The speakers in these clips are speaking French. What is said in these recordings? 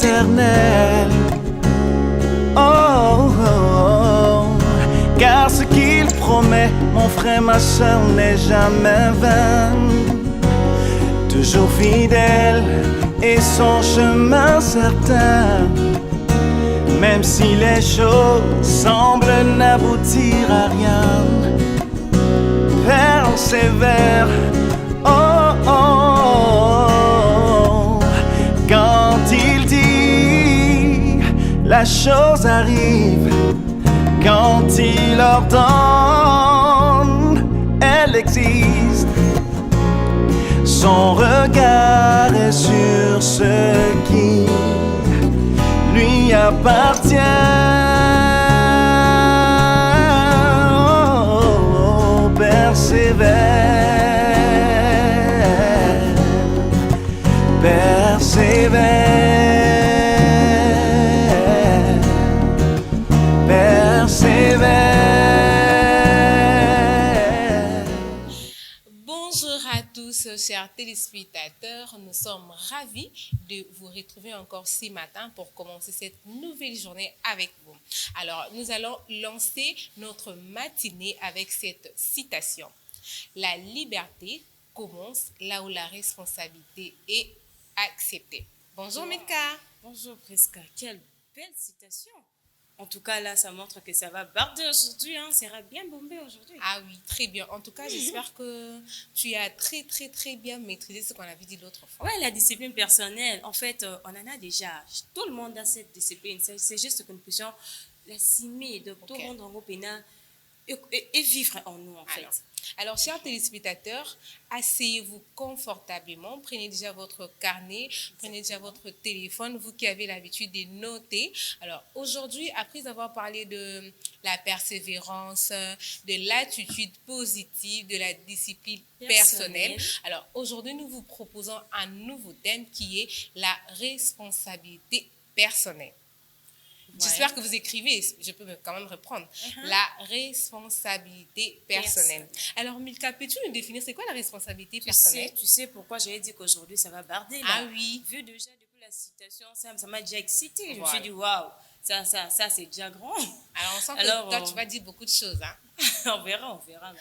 éternel. Oh, oh, oh. Car ce qu'il promet, mon frère, ma soeur, n'est jamais vain. Toujours fidèle et son chemin certain. Même si les choses semblent n'aboutir à rien, persévère. Oh, oh, oh. Quand il dit, la chose arrive. Quand il ordonne, elle existe. Son regard est sur ce qui lui appartient. Oh, persévère, persévère, persévère. Bonjour à tous, chers téléspectateurs. Nous sommes ravis de vous retrouver encore ce matin pour commencer cette nouvelle journée avec vous. Alors, nous allons lancer notre matinée avec cette citation. La liberté commence là où la responsabilité est acceptée. Bonjour, Mika. Bonjour Prisca, quelle belle citation. En tout cas, là, ça montre que ça va barder aujourd'hui, hein. Ça sera bien bombé aujourd'hui. Ah oui, très bien. En tout cas, j'espère que tu as très bien maîtrisé ce qu'on avait dit l'autre fois. Ouais, la discipline personnelle, en fait, on en a déjà. Tout le monde a cette discipline. C'est juste que nous puissions l'assumer, de tout rendre en groupe et vivre en nous, en fait. Alors, chers téléspectateurs, asseyez-vous confortablement, prenez déjà votre carnet, prenez déjà votre téléphone, vous qui avez l'habitude de noter. Alors, aujourd'hui, après avoir parlé de la persévérance, de l'attitude positive, de la discipline personnelle, alors aujourd'hui, nous vous proposons un nouveau thème qui est la responsabilité personnelle. J'espère que vous écrivez, je peux quand même reprendre. La responsabilité personnelle. Alors, Milka, peux-tu nous définir c'est quoi la responsabilité personnelle? Tu sais pourquoi j'avais dit qu'aujourd'hui ça va barder là. Ah oui. Vu déjà depuis la citation, ça m'a déjà excité. Je me suis dit, waouh, ça c'est déjà grand. Alors, on sent que toi, tu vas dire beaucoup de choses. Hein? on verra,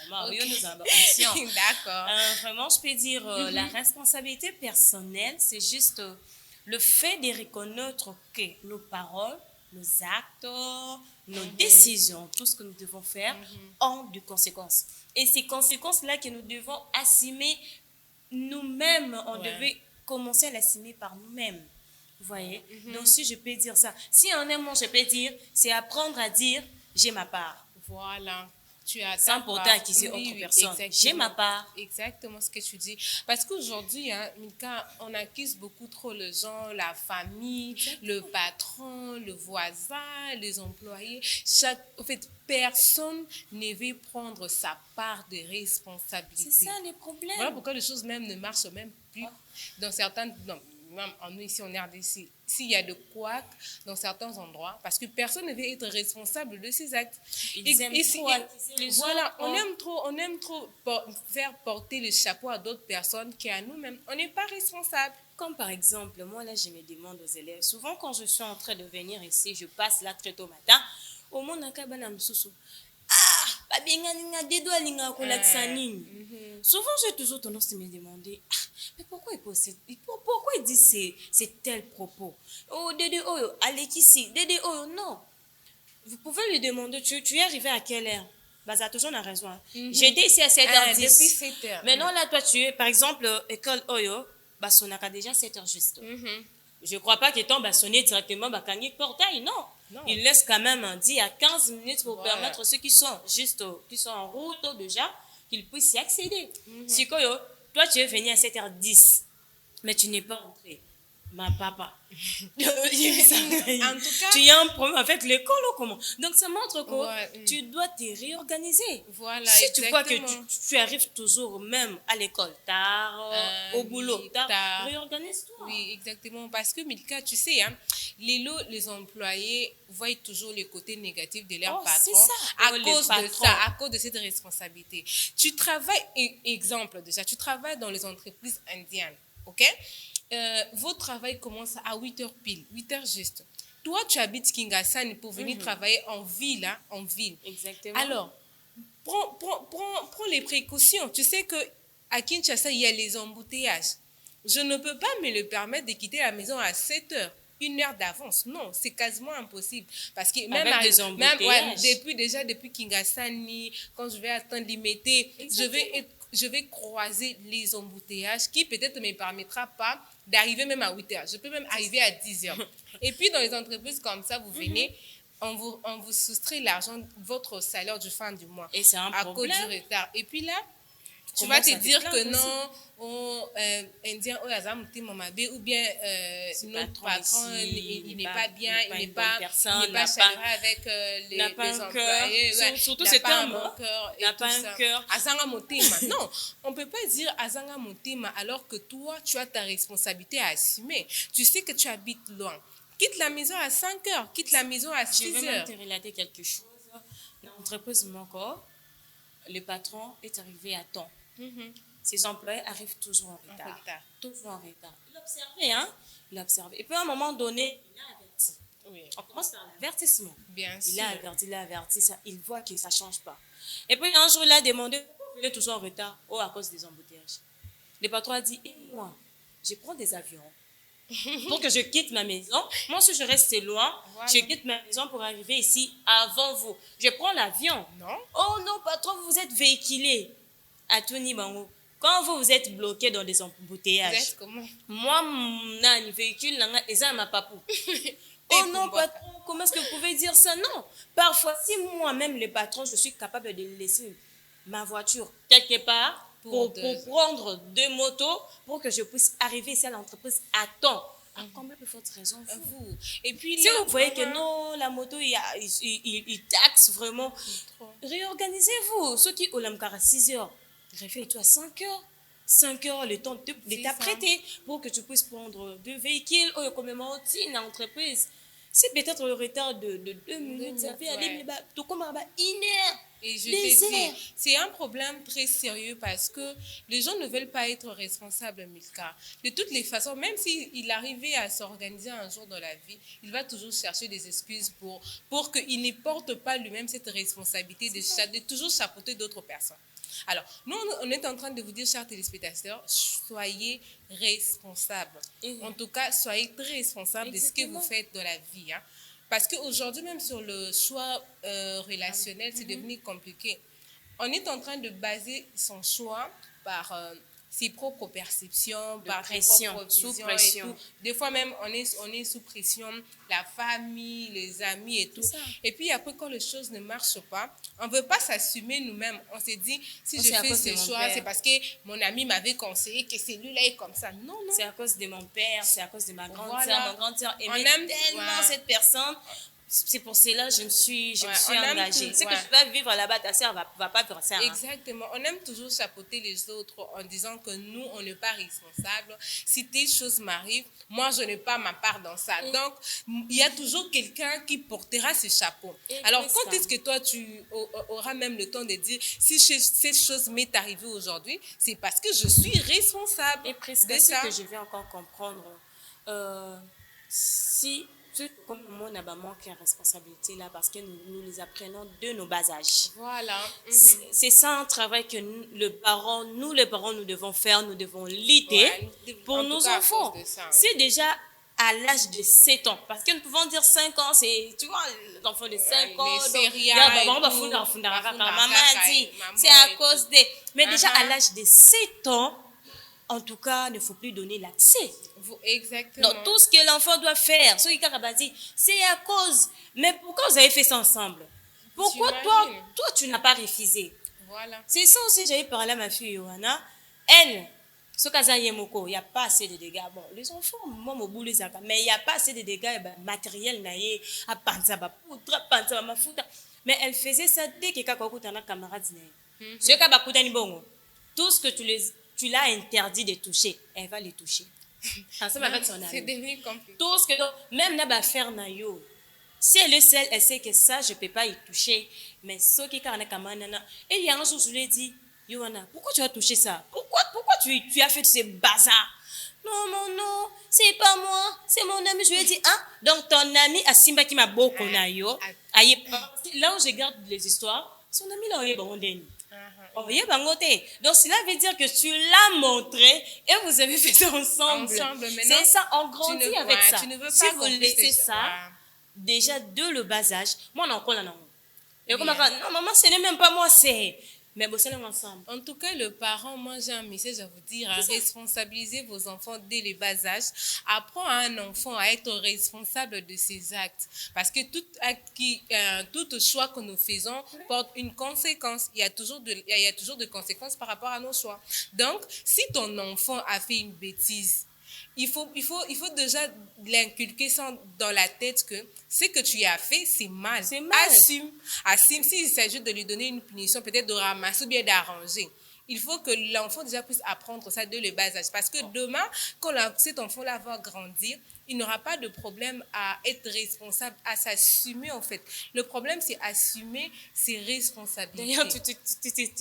maman. Okay. Oui, nous avons conscients. D'accord. Vraiment, je peux dire, la responsabilité personnelle, c'est juste le fait de reconnaître que nos paroles, nos actes, nos décisions, tout ce que nous devons faire ont des conséquences. Et ces conséquences-là que nous devons assumer nous-mêmes, on devait commencer à l'assumer par nous-mêmes. Vous voyez? Donc, si je peux dire ça, si en un mot, je peux dire, c'est apprendre à dire, j'ai ma part. Voilà. Tu as sans pourtant accuser autre personne. J'ai ma part. Exactement ce que tu dis. Parce qu'aujourd'hui, hein, Milka, on accuse beaucoup trop les gens, la famille, le patron, le voisin, les employés. En fait, personne ne veut prendre sa part de responsabilité. C'est ça le problème. Voilà pourquoi les choses même ne marchent même plus dans certaines... Même en nous ici, on est RDC, s'il y a de couacs dans certains endroits, parce que personne ne veut être responsable de ses actes. Voilà, on aime trop faire porter le chapeau à d'autres personnes qu'à nous-mêmes. On n'est pas responsable. Comme par exemple, moi là, je me demande aux élèves, souvent quand je suis en train de venir ici, je passe là très tôt matin, au monde akabana msusu. Souvent, j'ai toujours tendance à me demander, mais pourquoi il dit c'est tel propos? Oh, Dédé Oyo, allez ici, Dédé Oyo, non. Vous pouvez lui demander, tu es arrivé à quelle heure? Bah, ça a toujours la raison. J'étais ici à 7h10. Depuis 7h. Maintenant, là, toi, tu es, par exemple, école Oyo, bah, on a déjà 7h juste. Je ne crois pas qu'il tombe à sonner directement à Kanye Portail, non. Il laisse quand même 10 à 15 minutes pour permettre ceux qui sont en route déjà, qu'ils puissent y accéder. Si toi, tu es venu à 7h10, mais tu n'es pas entré. Ma papa. En tout cas, tu as un problème avec l'école ou comment? Donc, ça montre que tu dois te réorganiser. Voilà, si exactement. tu vois que tu arrives toujours même à l'école tard, au boulot tard, réorganise-toi. Oui, exactement. Parce que, Milka, tu sais, hein, les employés voient toujours le côté négatif de leur patron à cause de cette responsabilité. Tu travailles, exemple déjà, tu travailles dans les entreprises indiennes, ok? votre travail commence à 8 heures pile, 8 heures juste. Toi, tu habites Kingasani pour venir travailler en ville, hein, en ville. Exactement. Alors, prends les précautions. Tu sais que à Kinshasa, il y a les embouteillages. Je ne peux pas me le permettre de quitter la maison à 7 heures. 1 heure d'avance. Non, c'est quasiment impossible. Parce que même, Avec des embouteillages. depuis Kingasani, quand je vais attendre l'Imété, je vais croiser les embouteillages qui peut-être ne me permettra pas d'arriver même à 8 heures. Je peux même arriver à 10 heures. Et puis, dans les entreprises comme ça, vous venez, on vous soustrait l'argent, votre salaire du fin du mois. Et c'est un à cause problème. du retard. Et puis là, tu Comment vas te ça dire déclare que aussi? non, Indien, ou bien notre patron, il n'est pas bien, il n'est pas chaleureux avec les employés. Surtout il n'a c'est pas un un mot. bon cœur. Il n'a pas un cœur. Azanga Motema. Non, on ne peut pas dire Azanga Motema alors que toi, tu as ta responsabilité à assumer. Tu sais que tu habites loin. Quitte la maison à 5 heures, quitte la maison à Je 6 vais même heures. te relater quelque chose. Dans l'entreprise Moko, le patron est arrivé à temps. Ses employés arrivent toujours en retard. retard. Toujours en retard. Il observait, hein? Il observait. Et puis à un moment donné, il a averti. Oui, On commence par l'avertissement. bien Il sûr. a averti, ça, il voit que ça ne change pas. Et puis un jour, il a demandé pourquoi vous venez toujours en retard. Oh, à cause des embouteillages. Le patron a dit, et moi, je prends des avions pour que je quitte ma maison. Moi, si je reste loin, Voilà. je quitte ma maison pour arriver ici avant vous. Je prends l'avion. Non? Oh non, patron, vous êtes véhiculé à Tony Bango. Quand vous êtes bloqué dans des Vous embouteillages, êtes comment? moi, mon véhicule, et ça m'a pas pour. Oh non, patron, comment est-ce que vous pouvez dire ça? Non. Parfois, si moi-même, le patron, je suis capable de laisser ma voiture quelque part pour prendre 2 motos pour que je puisse arriver ici à l'entreprise à temps. À combien de fortes raisons Vous. Et puis si là, vous voyez que vraiment, non, la moto, il taxe vraiment, trop. réorganisez-vous. Ceux qui ont l'amcar à 6 heures, réveille-toi à 5 heures. 5 heures, le temps de C'est t'apprêter pour que tu puisses prendre 2 véhicules ou comme une entreprise. Si peut-être le retard de 2 minutes, ça fait aller, mais tout comme 1 heure. Et je Des te heures. dis, c'est un problème très sérieux parce que les gens ne veulent pas être responsables, Milka. De toutes les façons, même s'il arrivait à s'organiser un jour dans la vie, il va toujours chercher des excuses pour qu'il ne porte pas lui-même cette responsabilité de toujours chapeauter d'autres personnes. Alors, nous, on est en train de vous dire, chers téléspectateurs, soyez responsables. En tout cas, soyez très responsables de ce que vous faites dans la vie. Hein. Parce qu'aujourd'hui, même sur le choix relationnel, c'est devenu compliqué. On est en train de baser son choix par ses propres perceptions, par ses pression, propres sous visions pression. et tout. Des fois même, on est sous pression, la famille, les amis et tout. C'est ça. Et puis après, quand les choses ne marchent pas, on ne veut pas s'assumer nous-mêmes. On se dit, si C'est je à fais cause de ce mon choix, père. c'est parce que mon ami m'avait conseillé que celui-là est comme ça. Non, non. C'est à cause de mon père, c'est à cause de ma grande Voilà. sœur. Ma grande sœur On aimait aime- tellement ouais. cette personne. C'est pour cela que je me suis Ouais, on aime engagée. tout, C'est que ouais. je vais vivre là-bas, ta sœur va pas vivre ça. Hein. Exactement. On aime toujours chapeauter les autres en disant que nous, on n'est pas responsable. Si telle chose m'arrive, moi, je n'ai pas ma part dans ça. Donc, il y a toujours quelqu'un qui portera ce chapeau. Et Alors, c'est quand ça. est-ce que toi, tu auras même le temps de dire, si cette chose m'est arrivée aujourd'hui, c'est parce que je suis responsable Et presque de ce ça. que je vais encore comprendre, si tout comme on a manqué de responsabilité là, parce que nous les apprenons de nos bas âges. Voilà. C'est ça un travail que nous les parents, nous devons faire, nous devons lutter Ouais, pour en tout nos cas, à enfants. cause de ça. C'est déjà à l'âge de 7 ans. Parce que nous pouvons dire 5 ans, c'est, tu vois, l'enfant de 5 ans. les donc, céréales là, et on va tout. foutre, Maman maman dit, maman c'est à et cause tout. des... Mais déjà à Uh-huh. l'âge de 7 ans, en tout cas, il ne faut plus donner l'accès. Exactement. Donc, tout ce que l'enfant doit faire, ce qui dit, c'est à cause. Mais pourquoi vous avez fait ça ensemble? Pourquoi J'imagine. toi, tu n'as pas refusé? Voilà. C'est ça aussi, j'avais parlé à ma fille Johanna. Elle, ce cas il n'y a pas assez de dégâts. Bon, les enfants, moi, mon boulot, mais il n'y a pas assez de dégâts matériels, à penser à poudre, à penser à ma foudre. Mais elle faisait ça dès que quelqu'un a un camarade. Ce que tout ce que tu l'as interdit de toucher, elle va les toucher. Ensemble avec son C'est ami. devenu compliqué. Tout ce que, même là, faire na yo. Si elle est seule, elle sait que ça, je ne peux pas y toucher. Mais ce qui est et il y a un jour, je lui ai dit, Johanna, pourquoi tu as touché ça? Pourquoi tu as fait ces bazars? Non, non, c'est pas moi, c'est mon ami. Je lui ai dit, ah, donc ton ami a Simba qui m'a beaucoup nayo. Là où je garde les histoires, son ami là, il est bon. Oh, il est bon. Donc cela veut dire que tu l'as montré et vous avez fait ça ensemble. C'est ça, on grandit avec ça. Tu ne veux Si pas vous laissez ça, ouais. déjà de le bas âge, moi, on en colle non. Et comme non, maman, ce n'est même pas moi, c'est. Mais bossez ensemble. En tout cas, le parent, moi j'ai un message à vous dire, responsabilisez vos enfants dès le bas âge. Apprends à un enfant à être responsable de ses actes. Parce que tout acte tout choix que nous faisons porte une conséquence. Il y a toujours de conséquences par rapport à nos choix. Donc, si ton enfant a fait une bêtise, il faut déjà l'inculquer ça dans la tête que ce que tu as fait, c'est mal. C'est mal. Assume. S'il s'agit de lui donner une punition, peut-être de ramasser ou bien d'arranger. Il faut que l'enfant déjà puisse apprendre ça dès le bas âge. Parce que demain, quand cet enfant-là va grandir, il n'aura pas de problème à être responsable, à s'assumer en fait. Le problème, c'est assumer ses responsabilités. D'ailleurs, tu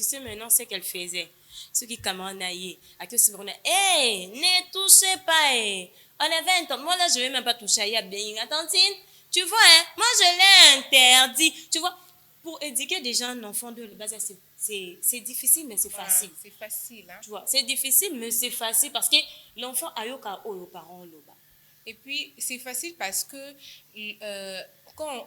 sais maintenant ce qu'elle faisait. Ceux qui camaranaient, à qui se prenaient, hey, ne touchez pas, hey. On avait un temps, moi là, je ne vais même pas toucher à Yabdéing. Tantine, tu vois, hein, moi je l'ai interdit. Tu vois, pour éduquer déjà un enfant de base, c'est difficile, mais c'est facile. C'est facile, hein. Tu vois, c'est difficile, mais c'est facile parce que l'enfant a eu qu'à aux parents là. Et puis, c'est facile parce que quand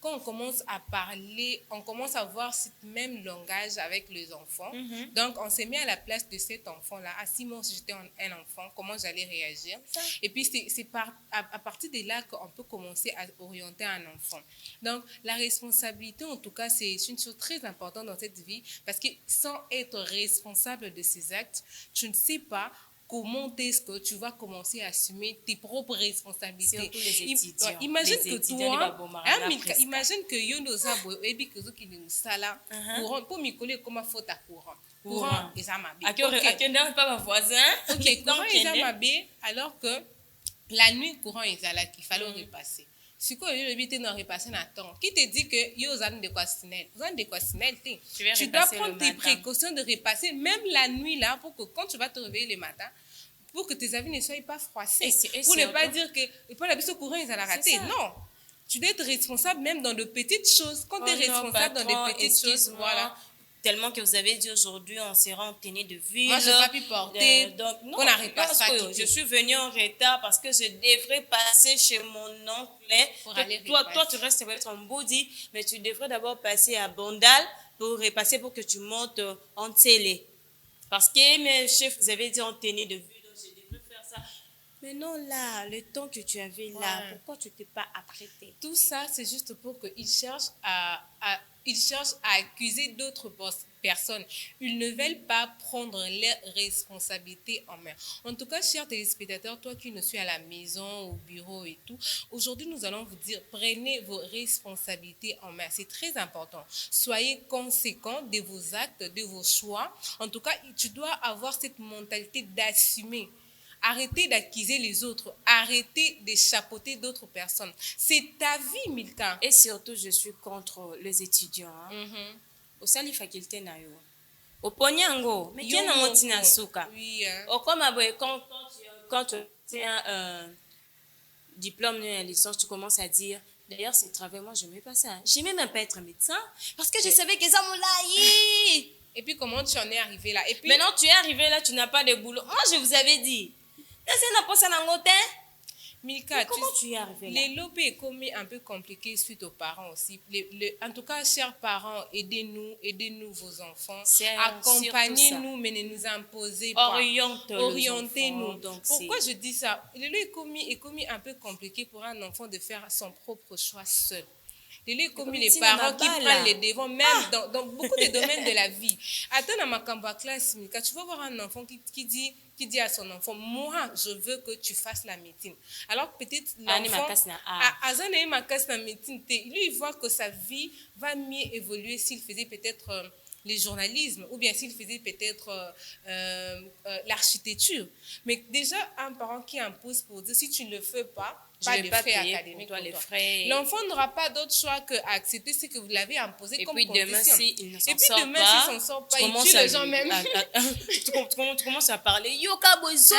quand on commence à parler, on commence à voir ce même langage avec les enfants. Donc, on s'est mis à la place de cet enfant-là. Ah, si moi, si j'étais un enfant, comment j'allais réagir? Et puis, c'est à partir de là qu'on peut commencer à orienter un enfant. Donc, la responsabilité, en tout cas, c'est une chose très importante dans cette vie parce que sans être responsable de ses actes, tu ne sais pas comment est-ce que tu vas commencer à assumer tes propres responsabilités. Surtout les étudiants. Imagine les que étudiants, toi, imagine que Yondo Zabo et puis que qui nous sala courant pour m'y coller comme faute à courant et ça m'a bien. Ok, pas ma voisin. Ok, courant et ça m'a bien alors que la nuit courant est là qu'il fallait repasser. Si quoi le but n'en repasser à temps. Qui te dit que yo zan de quoi tu dois prendre tes précautions de repasser même la nuit là pour que quand tu vas te réveiller le matin pour que tes avis ne soient pas froissés. Pour ne pas dire que pas la bise au courant ils allaient rater. Non. Tu dois être responsable même dans de petites choses. Quand tu es responsable dans des petites choses, voilà. Tellement que vous avez dit aujourd'hui, on sera en tenue de ville. Moi, je n'ai pas pu porter. Donc, non, on n'arrive pas à je suis venue en retard parce que je devrais passer chez mon oncle. Toi, tu restes peut-être en Boudi, mais tu devrais d'abord passer à Bondal pour repasser pour que tu montes en télé. Parce que mes chefs, vous avez dit en tenue de ville, donc je devrais faire ça. Mais non, là, le temps que tu avais là, pourquoi tu ne t'es pas apprêté? Tout ça, c'est juste pour qu'ils cherchent à accuser d'autres personnes. Ils ne veulent pas prendre leurs responsabilités en main. En tout cas, chers téléspectateurs, toi qui nous suis à la maison, au bureau et tout, aujourd'hui, nous allons vous dire, prenez vos responsabilités en main. C'est très important. Soyez conséquents de vos actes, de vos choix. En tout cas, tu dois avoir cette mentalité d'assumer. Arrêtez d'accuser les autres. Arrêtez de chapeauter d'autres personnes. C'est ta vie, Milka. Et surtout, je suis contre les étudiants. Au sali faculté na yo. Au ponyango. Mais tiens, on tina souka. Oui. Au comme quand tu as un diplôme de licence, tu commences à dire, d'ailleurs, c'est travail, moi, je n'aimais pas ça. J'aimais même pas être médecin parce que je savais que ça m'oulaï. Et puis, comment tu en es arrivé là? Et puis, maintenant, tu es arrivé là, tu n'as pas de boulot. Moi, je vous avais dit. Milka, comment tu y es arrivé là? Les lobbies est commis un peu compliqué suite aux parents aussi. En tout cas, chers parents, aidez-nous vos enfants. Accompagnez-nous, mais ne nous imposez pas. Orientez-nous. Pourquoi je dis ça? Le lot est commis un peu compliqué pour un enfant de faire son propre choix seul. Les parents qui prennent les devants, même dans beaucoup de domaines de la vie. Attends, dans ma cambo classe, quand tu vas voir un enfant qui dit à son enfant, moi, je veux que tu fasses la médecine. Alors peut-être l'enfant, lui, il voit que sa vie va mieux évoluer s'il faisait peut-être les journalismes, ou bien s'il faisait peut-être l'architecture. Mais déjà, un parent qui impose pour dire, si tu ne le fais pas Je de vais pas frais payer académiques pour toi les toi. frais. L'enfant n'aura pas d'autre choix qu'accepter ce que vous l'avez imposé Et comme puis condition. demain, s'il ne Et s'en puis sort demain, pas, s'il s'en sort tu pas, il commences tue à les gens même. tu commences à parler yoka bozo.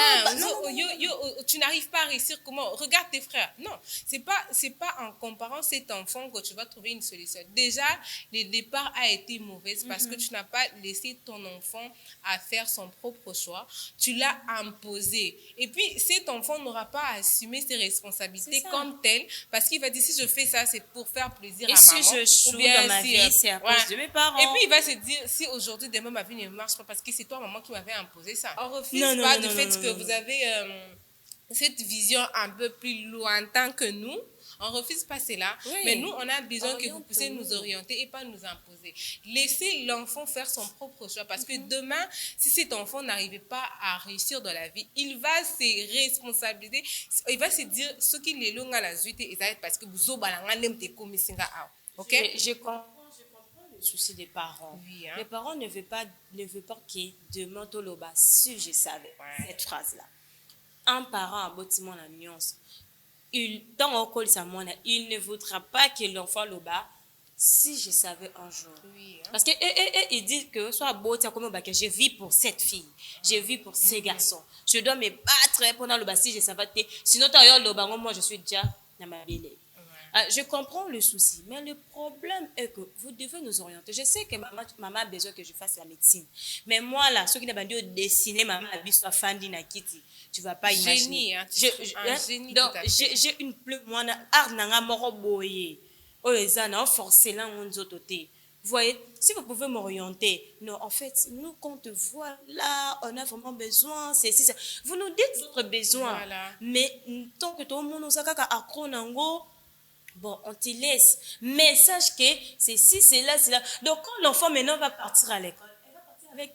Tu n'arrives pas à réussir comment? Regarde tes frères. Non, c'est pas en comparant cet enfant que tu vas trouver une solution. Déjà, le départ a été mauvais parce que tu n'as pas laissé ton enfant à faire son propre choix. Tu l'as imposé. Et puis, cet enfant n'aura pas à assumer ses responsabilités comme tel parce qu'il va dire si je fais ça, c'est pour faire plaisir à maman. Et si je choue dans ma vie, c'est à cause de mes parents. Et puis, il va se dire si aujourd'hui, demain, ma vie ne marche pas parce que c'est toi, maman, qui m'avait imposé ça. On refuse pas du fait que vous avez cette vision un peu plus lointaine que nous. On refuse pas cela, mais nous, on a besoin que vous puissiez nous orienter et pas nous imposer. Laissez l'enfant faire son propre choix parce que demain, si cet enfant n'arrivait pas à réussir dans la vie, il va se responsabiliser. Il va se dire ce qu'il est long à la suite et ça parce que vous ok? Je comprends le souci des parents. Oui, hein? Les parents ne veulent pas qu'ils demandent au loba si je savais cette phrase-là. Un parent a bâtiment la nuance. Dans il ne voudra pas que l'enfant le bat si je savais un jour. Oui, hein? Parce que il dit que soit beau, comme que je vis pour cette fille, je vis pour ces garçons. Je dois me battre pendant le bas si je savais. Sinon, moi je suis déjà dans ma ville. Je comprends le souci, mais le problème est que vous devez nous orienter. Je sais que maman a besoin que je fasse la médecine. Mais moi, là, ceux qui n'ont pas dû dessiner, maman a vu soit Fandi na Kitty. Tu ne vas pas imaginer. Hein, génie, donc, j'ai une plume. Moi, arnanga moro boye. Oh, les gens, forcé là, on Vous voyez, si vous pouvez m'orienter. Non, en fait, nous, quand on te voit là, on a vraiment besoin. Vous nous dites votre besoin. Voilà. Mais tant que tout le monde nous a accro nango, bon, on te laisse. Mais sache que c'est ci, c'est là, c'est là. Donc, quand l'enfant maintenant va partir à l'école, elle va partir avec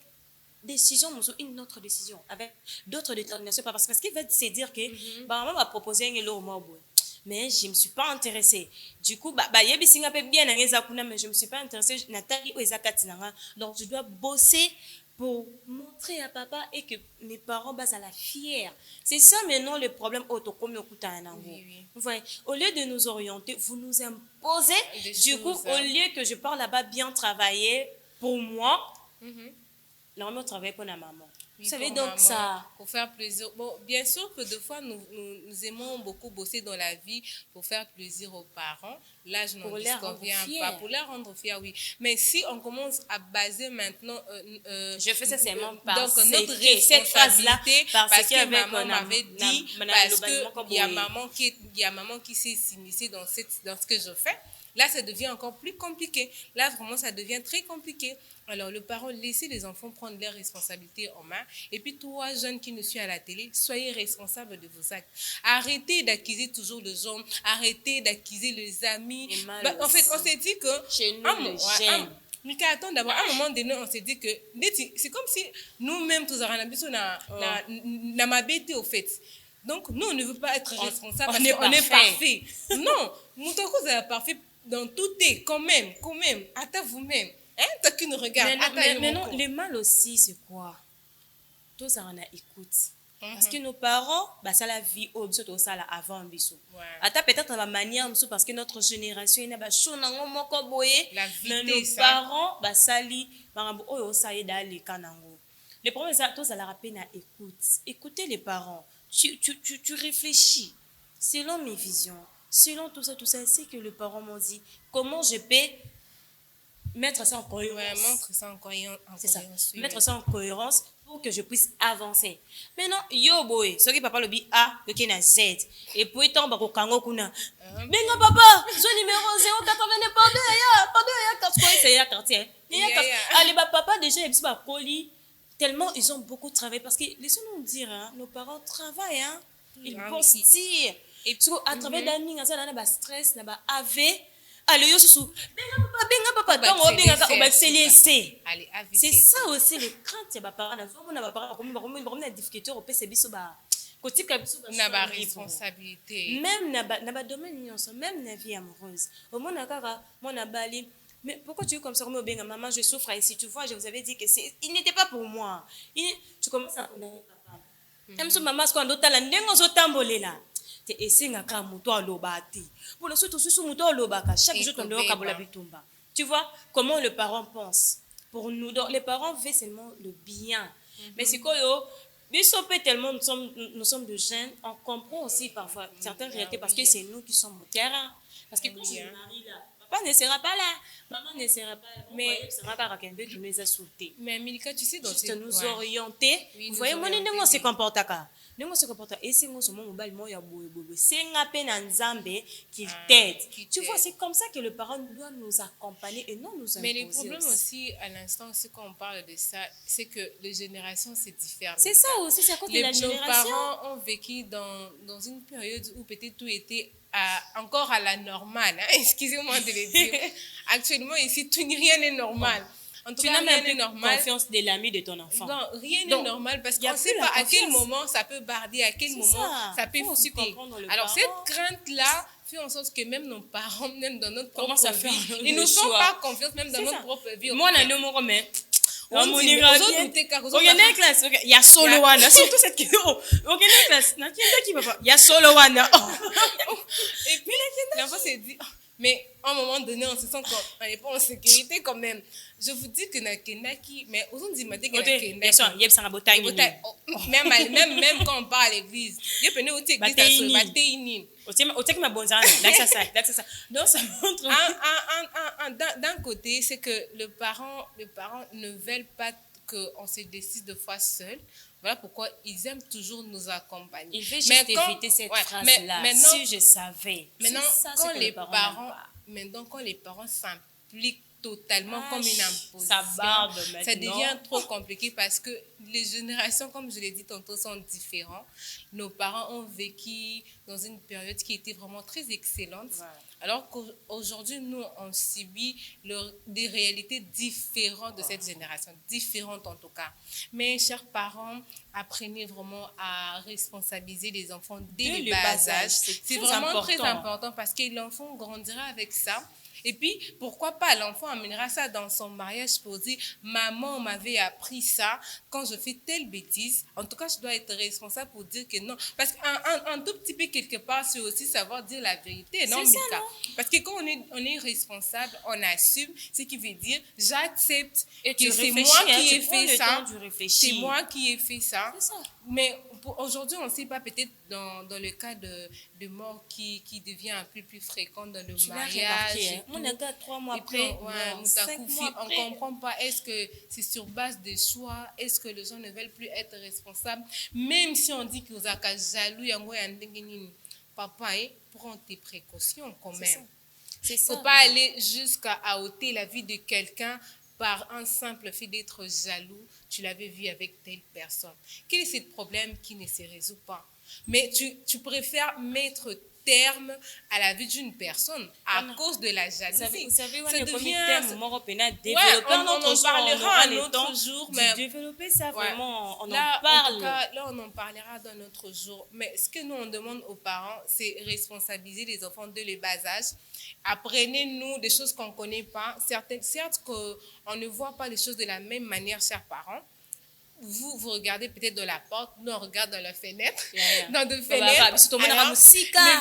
décision, une autre décision, avec d'autres déterminations. Parce qu'il va se dire que maman m'a proposé un lot au mais je ne me suis pas intéressée. Du coup, mais je ne me suis pas intéressée. Donc, je dois bosser pour montrer à papa et que mes parents basent à la fière. C'est ça maintenant le problème. Oui. Vous voyez, au lieu de nous orienter, vous nous imposez. Du coup, au lieu que je parle là-bas bien travailler pour moi, normalement, on travaille pour la maman. Oui, vous savez, donc maman, ça... Pour faire plaisir. Bon, bien sûr que des fois, nous aimons beaucoup bosser dans la vie pour faire plaisir aux parents. Là, je n'en disconviens pas. Pour les rendre fiers, oui. Mais si on commence à baser maintenant... je fais ça seulement parce donc, notre cette phrase-là, parce que maman m'avait dit, parce qu'il y a maman qui s'est s'initier dans ce que je fais. Là, ça devient encore plus compliqué. Là, vraiment, ça devient très compliqué. Alors, le parent, laissez les enfants prendre leurs responsabilités en main. Et puis, toi, jeunes qui nous suivent à la télé, soyez responsables de vos actes. Arrêtez d'accuser toujours les gens. Arrêtez d'accuser les amis. En fait, on s'est dit que... Chez nous, les jeunes. Mais attends, d'abord, à un moment donné, on s'est dit que... C'est comme si nous-mêmes, tous on a bêté au fait. Donc, nous, on ne veut pas être responsables parce qu'on est parfait. Non, nous, vous êtes parfait. Dans tout est quand même, attends vous-même. Hein, t'as qu'une regarde. Mais non, le mal aussi, c'est quoi? Tout ça, on a écoute. Parce que nos parents, ça la vie, ça la avant, bisou. Attends, peut-être dans la manière, parce que notre génération, il y a des choses, mais nos parents, ça li, ça y est d'aller kanango. Le problème, c'est que tout ça la rappelle à écoute. Écoutez les parents. Tu réfléchis selon mes visions. Selon tout ça, c'est que le parent m'a dit comment je peux mettre ça en cohérence. Mettre ça en cohérence. C'est ça. Mettre ça en cohérence pour que je puisse avancer. Maintenant, yo boy, ce qui papa le dit A, le qui na Z. Et puis tombe au kango kuna. Benga papa, ce numéro 082 pardon, c'est ya quartier. Allez papa déjà il pas poli tellement ils ont beaucoup travaillé parce que laissons-nous dire nos parents travaillent ils bossent dire. Et puis, à travers d'années, il y a un stress, il y a un AV. Allez, yo sous. Benga papa, donc on va se laisser. C'est ça aussi le crainte. Il y a pas on a difficulté au PCB sur ba. Côté on a pas responsabilité. Même na domaine même na vie amoureuse. Au moins na kaka, moi na bali mais pourquoi tu es comme ça, maman, je souffre ici, tu vois, je vous avais dit que il n'était pas pour moi. Tu commences à... Même si maman, quand on t'a ndenge ozotambolela, te esengaka muto aloba te. Pour le surtout sous muto alobaka, chaque jour on doit kabola bitumba. Tu vois comment le parent pense. Pour nous, donc, les parents veulent seulement le bien. Mais c'est quoi tellement nous sommes de jeunes, on comprend aussi parfois certaines réalités parce que c'est nous qui sommes au terrain. Parce que quand je me marie là, papa ne sera pas là, maman ne sera pas là. Mais Milka, tu sais, juste nous orienter. Vous voyez, mon on se comporte à et c'est moi, c'est un peine en Zambé qui t'aide. Tu vois, c'est comme ça que le parent doit nous accompagner et non nous imposer. Mais le problème aussi, à l'instant, c'est quand on parle de ça, c'est que les générations, c'est différent. C'est ça aussi, c'est à cause de la génération. Nos parents ont vécu dans une période où peut-être tout était encore à la normale. Hein? Excusez-moi de le dire. Actuellement, ici, rien n'est normal. En tout tu n'as même plus confiance de l'ami de ton enfant. Non, rien n'est normal parce qu'on ne sait pas à quel moment ça peut barder, à quel moment ça peut aussi comprendre. Alors, cette crainte-là fait en sorte que même nos parents, même dans notre propre vie, ils ne nous font pas confiance, même dans notre propre vie. Moi, on a le mot, mais... Il y a solo one, surtout cette question. Ok, il y a solo one. Et puis, l'enfant s'est dit... Mais à un moment donné, on se sent qu'on n'est pas en sécurité quand même. Je vous dis que Nakenaki, mais aux autres, ils m'ont dit que même quand on part à l'église, il y a plein d'autres églises à d'un côté, c'est que le parent ne veulent pas qu'on se décide de fois seul. Voilà pourquoi ils aiment toujours nous accompagner. Il veut juste éviter cette phrase-là. Si je savais. Maintenant, quand les parents s'impliquent totalement comme une imposition, ça devient trop compliqué parce que les générations, comme je l'ai dit tantôt, sont différentes. Nos parents ont vécu dans une période qui était vraiment très excellente. Voilà. Alors qu'aujourd'hui, nous, on subit des réalités différentes de cette génération, différentes en tout cas. Mais, chers parents, apprenez vraiment à responsabiliser les enfants dès le bas âge. C'est vraiment très important parce que l'enfant grandira avec ça. Et puis, pourquoi pas, l'enfant amènera ça dans son mariage pour dire « Maman m'avait appris ça, quand je fais telle bêtise, en tout cas, je dois être responsable pour dire que non. » Parce qu'un tout petit peu, quelque part, c'est aussi savoir dire la vérité, non, Mika? Parce que quand on est responsable, on assume, ce qui veut dire « J'accepte que c'est moi qui ai fait ça. C'est moi qui ai fait ça. » Mais aujourd'hui, on ne sait pas, peut-être dans le cas de mort qui devient un peu plus fréquent dans le mariage. On a 3 mois après, on ne comprend pas. Est-ce que c'est sur base de choix? Est-ce que les gens ne veulent plus être responsables? Même si on dit que vous êtes jaloux, papa, prends tes précautions quand même. Il ne faut pas aller jusqu'à ôter la vie de quelqu'un par un simple fait d'être jaloux. Tu l'avais vu avec telle personne. Quel est ce problème qui ne se résout pas? Mais tu préfères mettre terme à la vie d'une personne à cause de la jalousie. Vous savez, ça devient... on en parlera un autre jour, mais développer ça vraiment, on en parle. En tout cas, là, on en parlera d'un autre jour. Mais ce que nous, on demande aux parents, c'est responsabiliser les enfants dès le bas âge. Apprenez-nous des choses qu'on ne connaît pas. Certes qu'on ne voit pas les choses de la même manière, chers parents. Vous regardez peut-être dans la porte, nous on regarde dans la fenêtre, dans deux fenêtres.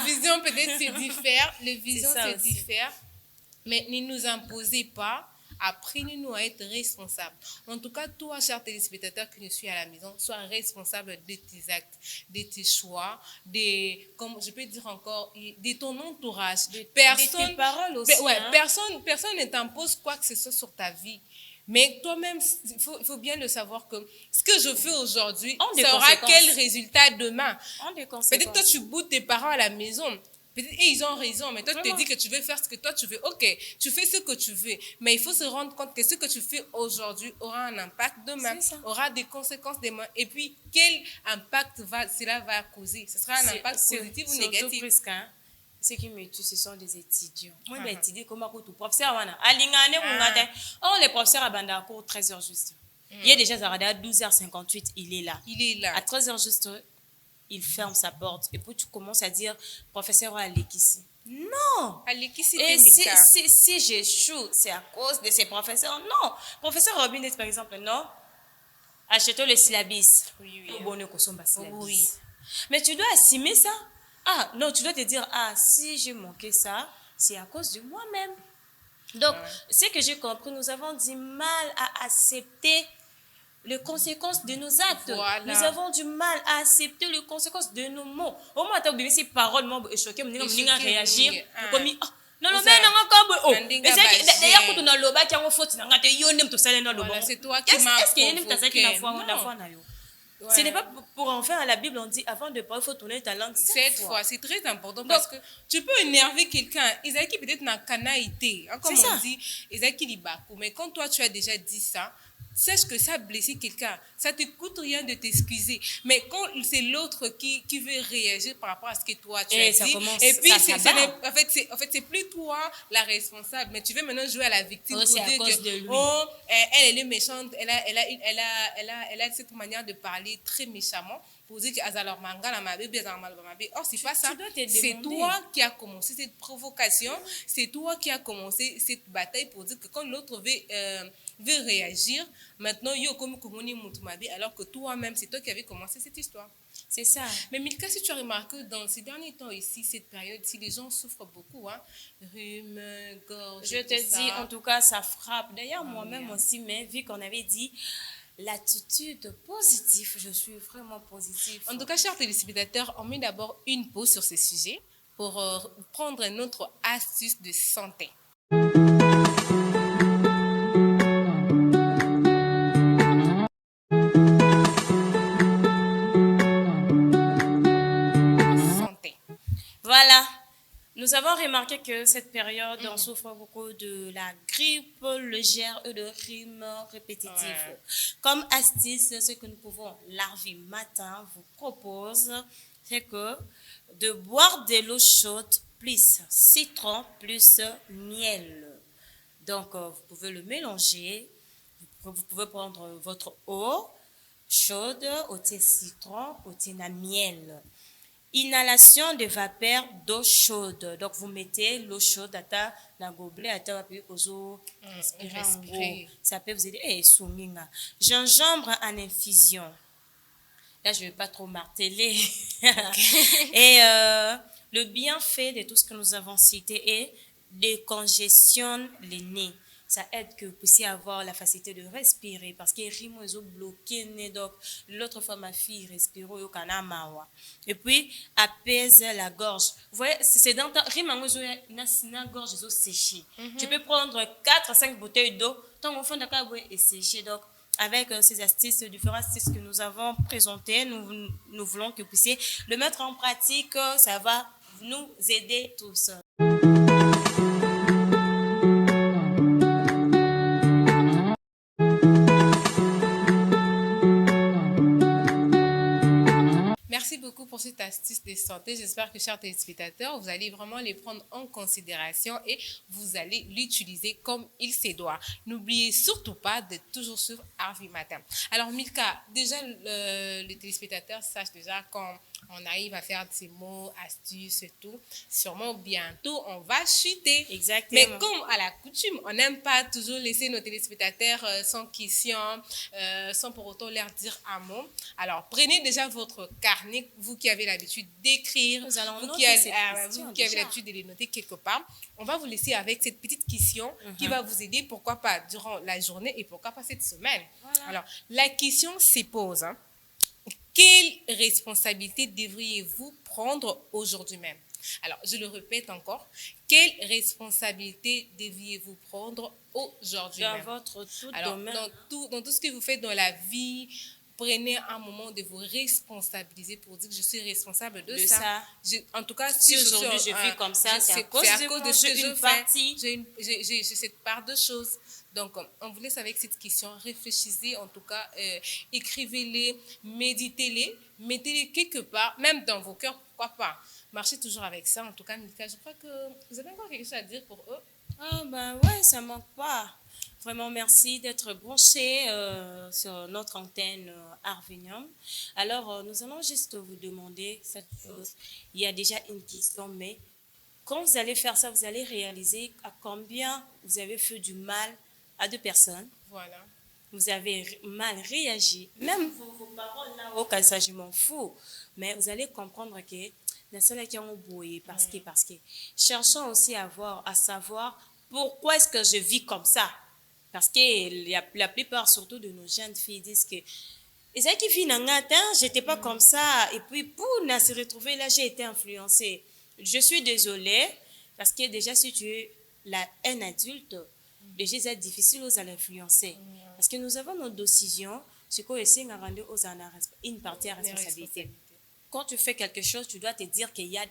Les visions peut-être se diffèrent, mais ne nous imposez pas, apprenez-nous à être responsables. En tout cas, toi, cher téléspectateur qui nous suis à la maison, sois responsable de tes actes, de tes choix, comme je peux dire encore, de ton entourage. De tes paroles aussi. Personne ne t'impose quoi que ce soit sur ta vie. Mais toi-même, il faut bien le savoir que ce que je fais aujourd'hui, ça aura quel résultat demain. Peut-être toi, tu boudes tes parents à la maison. Peut-être ils ont raison, mais toi, tu te dis que tu veux faire ce que toi, tu veux. Ok, tu fais ce que tu veux. Mais il faut se rendre compte que ce que tu fais aujourd'hui aura un impact demain, aura des conséquences demain. Et puis, quel impact cela va causer? Ce sera un impact positif ou négatif? Ce qui me tue, ce sont des étudiants. Moi, je étudier comment tu professeur. Les professeurs abandonnent à cours 13h juste. Il y a déjà à 12h58, il est là. À 13h juste, il ferme sa porte. Et puis tu commences à dire, professeur Alekissi. Non! Alekissi Et Temika. si j'échoue, c'est à cause de ces professeurs. Non! Professeur Robinette, par exemple, non? Achetons le syllabis. Oui. Bon, nous consommons le syllabis. Oui. Mais tu dois assumer ça. Ah, non, tu dois te dire, ah, si j'ai manqué ça, c'est à cause de moi-même. Donc, ce que j'ai compris, nous avons du mal à accepter les conséquences de nos actes. Voilà. Nous avons du mal à accepter les conséquences de nos mots. Au moins, tu as oublié ces paroles, moi, choqué, je réagir. Comme, non, non, mais non, encore, d'ailleurs, quand on a le bas, qui a un faute, C'est toi qui m'as provoqué. Ce n'est pas pour en faire à la Bible, on dit avant de parler, il faut tourner ta langue cette fois. C'est très important parce que tu peux énerver quelqu'un. Isaac peut-être n'a canaïté. Comme on dit, Isaac il bakou. Mais quand toi tu as déjà dit ça, sache que ça a blessé quelqu'un. Ça ne te coûte rien de t'excuser. Mais quand c'est l'autre qui veut réagir par rapport à ce que toi tu as dit, et puis en fait, c'est plus toi la responsable. Mais tu veux maintenant jouer à la victime pour dire que elle est méchante, elle a cette manière de parler très méchamment pour dire que or c'est pas ça. C'est toi qui as commencé cette provocation, c'est toi qui as commencé cette bataille pour dire que quand l'autre veut réagir, maintenant alors que toi-même c'est toi qui avais commencé cette histoire. C'est ça. Mais Milka, si tu as remarqué dans ces derniers temps ici, cette période, si les gens souffrent beaucoup, rhume, gorge. Je te dis, en tout cas, ça frappe. D'ailleurs, moi-même aussi, mais vu qu'on avait dit l'attitude positive, je suis vraiment positive. En tout cas, chers téléspectateurs, on met d'abord une pause sur ce sujet pour prendre une autre astuce de santé. Voilà, nous avons remarqué que cette période, on souffre beaucoup de la grippe légère et de rhume répétitif. Comme astuce, ce que nous pouvons, l'Arvi Matin vous propose, c'est que de boire de l'eau chaude plus citron plus miel. Donc, vous pouvez le mélanger. Vous pouvez prendre votre eau chaude, au thé citron, au thé miel. Inhalation de vapeur d'eau chaude. Donc, vous mettez l'eau chaude à la gobelet, à ta respirer. Ça peut vous aider. Gingembre en infusion. Là, je ne vais pas trop marteler. Et le bienfait de tout ce que nous avons cité est décongestionne les nez. Ça aide que vous puissiez avoir la facilité de respirer parce que les rimes sont bloqués. Donc, l'autre fois, ma fille respire au kanamawa. Et puis, apaise la gorge. Vous voyez, c'est dans ta rime, la gorge est séchée. Tu peux prendre 4 à 5 bouteilles d'eau. Ton enfant est séché. Donc, avec ces astuces, différentes astuces que nous avons présentées, nous voulons que vous puissiez le mettre en pratique. Ça va nous aider tous. Merci beaucoup pour cette astuce de santé. J'espère que, chers téléspectateurs, vous allez vraiment les prendre en considération et vous allez l'utiliser comme il se doit. N'oubliez surtout pas de toujours suivre Arvi Matin. Alors, Milka, déjà, les téléspectateurs sachent déjà quand on arrive à faire ces mots, astuces et tout, sûrement bientôt, on va chuter. Exactement. Mais comme à la coutume, on n'aime pas toujours laisser nos téléspectateurs sans question, sans pour autant leur dire un mot. Alors, prenez déjà votre carnet, vous qui avez l'habitude d'écrire, vous qui avez l'habitude de les noter quelque part. On va vous laisser avec cette petite question qui va vous aider, pourquoi pas durant la journée et pourquoi pas cette semaine. Voilà. Alors, la question se pose, quelle responsabilité devriez-vous prendre aujourd'hui même? Alors, je le répète encore. Quelle responsabilité devriez-vous prendre aujourd'hui même? Dans votre tout domaine. Dans tout ce que vous faites dans la vie, prenez un moment de vous responsabiliser pour dire que je suis responsable de ça. En tout cas, si aujourd'hui je vis comme ça, c'est à cause de ce que je fais. J'ai cette part de choses. Donc, on vous laisse avec cette question. Réfléchissez, en tout cas, écrivez-les, méditez-les, mettez-les quelque part, même dans vos cœurs, pourquoi pas. Marchez toujours avec ça. En tout cas, Milka, je crois que vous avez encore quelque chose à dire pour eux. Ah, ben ouais, ça manque pas. Vraiment, merci d'être branché sur notre antenne Arvignon. Alors, nous allons juste vous demander cette chose. Il y a déjà une question, mais quand vous allez faire ça, vous allez réaliser à combien vous avez fait du mal à deux personnes. Voilà. Vous avez mal réagi. Même vos paroles là, au cas je m'en fous. Mais vous allez comprendre que la seule qui ont bouillé parce que. Cherchons aussi à savoir pourquoi est-ce que je vis comme ça. Parce que la plupart, surtout de nos jeunes filles, disent que et ça qui vit dans j'étais pas comme ça. Et puis, pour se retrouver là, j'ai été influencée. Je suis désolée, parce que déjà, si tu es un adulte, déjà, c'est difficile aux influencer. Parce que nous avons nos décisions, ce qu'on essaie de rendre aux une partie à responsabilité. Quand tu fais quelque chose, tu dois te dire qu'il y a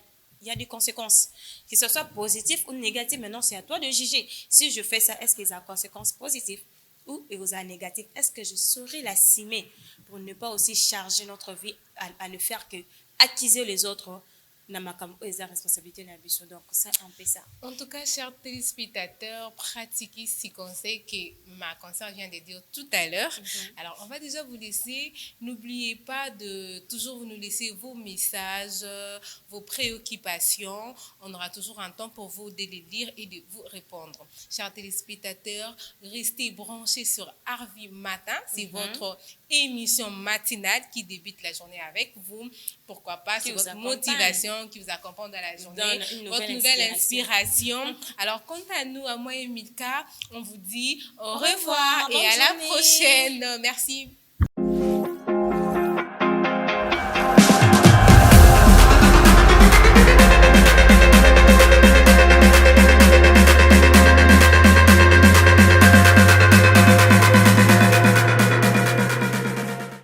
des conséquences. Que ce soit positif ou négatif, maintenant, c'est à toi de juger. Si je fais ça, est-ce qu'il y a des conséquences positives ou négatives? Est-ce que je saurais l'assumer pour ne pas aussi charger notre vie à ne faire que accuser les autres? La responsabilité donc ça un peu ça. En tout cas, chers téléspectateurs, pratiquez ces conseils que ma conseillère vient de dire tout à l'heure. Alors, on va déjà vous laisser. N'oubliez pas de toujours nous laisser vos messages, vos préoccupations. On aura toujours un temps pour vous de les lire et de vous répondre. Chers téléspectateurs, restez branchés sur Arvi Matin. C'est votre émission matinale qui débute la journée avec vous. Pourquoi pas, c'est votre motivation qui vous accompagne dans la journée, votre nouvelle inspiration. Alors, quant à nous, à moi et Milka, on vous dit au revoir et à la prochaine. Merci.